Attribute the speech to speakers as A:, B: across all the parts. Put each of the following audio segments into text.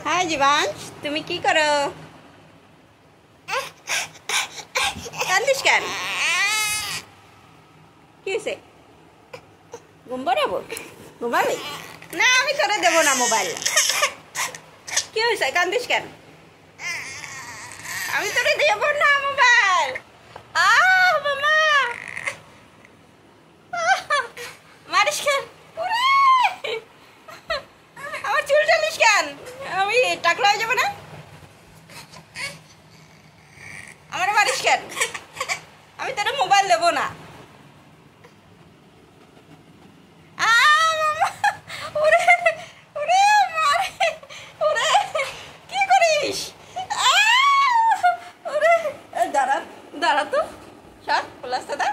A: High জীবাংশ, তুমি কি করো? কান্দিস কেন? কি হয়েছে? ঘুম পাড়াবো? ঘুমাবি না? আমি তোরে দেবো না মোবাইল। কি হয়েছে? কান্দিস কেন? আমি তোরে দেবো না মোবাইল। মামা মারিস কেন? আমার চুল টানিস কেন? আমি টাকলা হয়ে যাবো না? আমার মারিস কেন? আমি তোরে মোবাইল দেবো না। কি করিস? দাঁড়া দাঁড়া তো, সর প্লাস্টারটা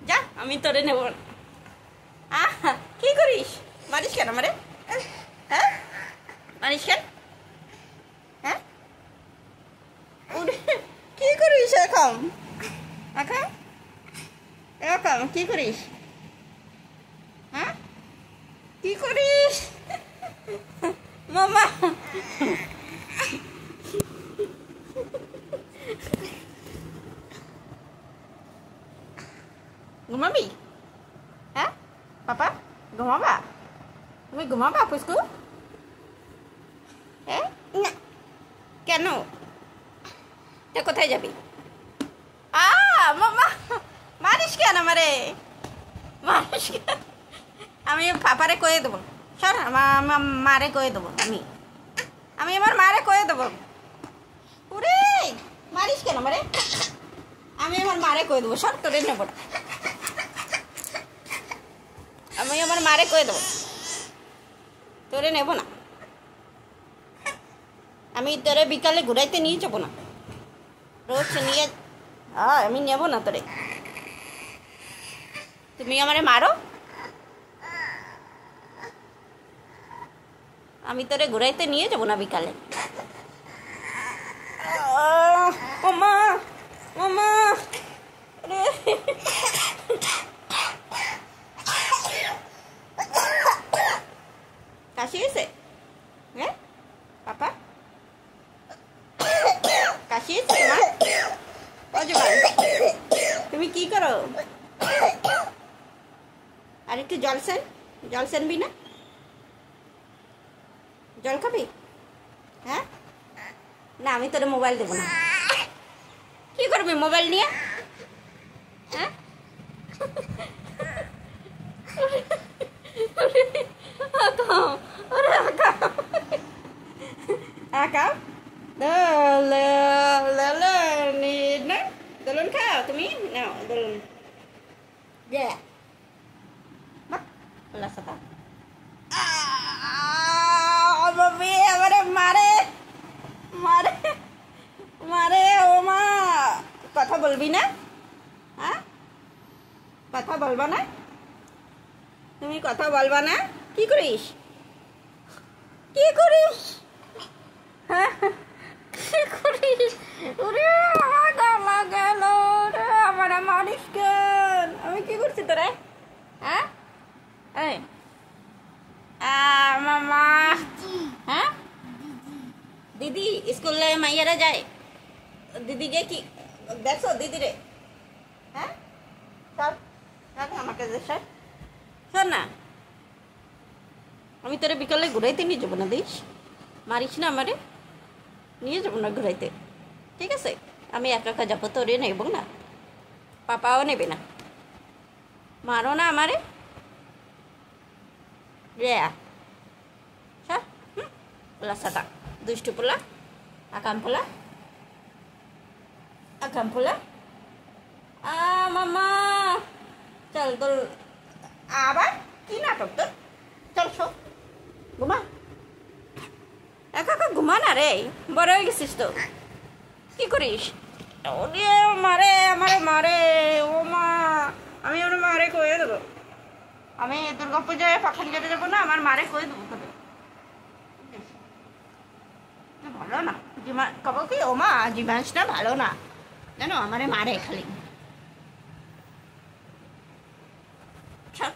A: যা, আমি তোরে নেব না। কি করিস? মারিস কেন আমারে? হ্যাঁ, মারিস কেন? হ্যাঁ, কি করিস এখন? এখন এখন কি করিস? হ্যাঁ, কি করিস? মামা ঘুমাবি? হ্যাঁ পাপা, ঘুমাবা? তুমি ঘুমাবা পুষ্কু? হ্যাঁ না, কেন? তা কোথায় যাবি? মামা মারিস কেন আমারে? মারিস কেন? আমি পাপারে কয়ে দেবো। সর, আমার মারে কয়ে দেবো। আমি আমার মারে কয়ে দেবো। ওরে মারিস কেন আমারে? আমি আমার মারে কয়ে দেবো। সর, তোরে নেবো না। আমি আমার মারে কয়ে দেবো, তোরে নেবো না। আমি তোরে বিকালে ঘুরাইতে নিয়ে যাবো না। রোজ নিয়ে আমি নেবো না তোরে। তুমি আমারে মারো, আমি তোরে ঘুরাইতে নিয়ে যাবো না বিকালে। ওমা ওমা, কাশি হয়েছে? হ্যাঁ পাপা, কাশি হয়েছে তোমার? তুমি কি করো? আর একটু জল সেনবি না? জল খাবি? হ্যাঁ না, আমি তোর মোবাইল দেবো না। কি করবি মোবাইল নিয়ে? হ্যাঁ, দোলন খাও তুমি? নাও দোলন। মারে মারে মারে। ও মা, কথা বলবি না? হ্যাঁ, কথা বলবা না? তুমি কথা বলবা না? কি করিস? কি করিস? হ্যাঁ, কি করিস? ওরে গালা গেল রে, আমার মারিস কেন? আমি কি করছি তোরে? হ্যাঁ, মামা। হ্যাঁ, দিদি স্কুলে মাইয়ারা যায়। দিদি গে কি দেখছো দিদি রে? হ্যাঁ, সর আমাকে সর না। আমি তোরে বিকালে ঘুরাইতে নিয়ে যাবো না, দিস মারিস না আমারে, নিয়ে যাবো না ঘুরাইতে। ঠিক আছে, আমি একা একা যাবো, তোরে নেব না, পাপাও নেবে না। মারো না আমারে। পোলা সাদা দুষ্টু পোলা, আকাম পোলা, আকাম পোলা। মামা চল তোর আবার কি নাটক তোর? চল শো, ঘুমা। একা একা ঘুমা না রে, বড় হয়ে গেছিস তো। কি করিস? ওরে মারে, আমারে মারে। ও মা, আমি আমার মারে কয়ে দেবো। আমি দুর্গা পূজায় পাখান কেটে যাবো না, আমার মারে কয়ে দেবো তোদের। ভালো না কব কি? ও মা, জীবাংশটা ভালো না জানো, আমারে মারে খালি। সব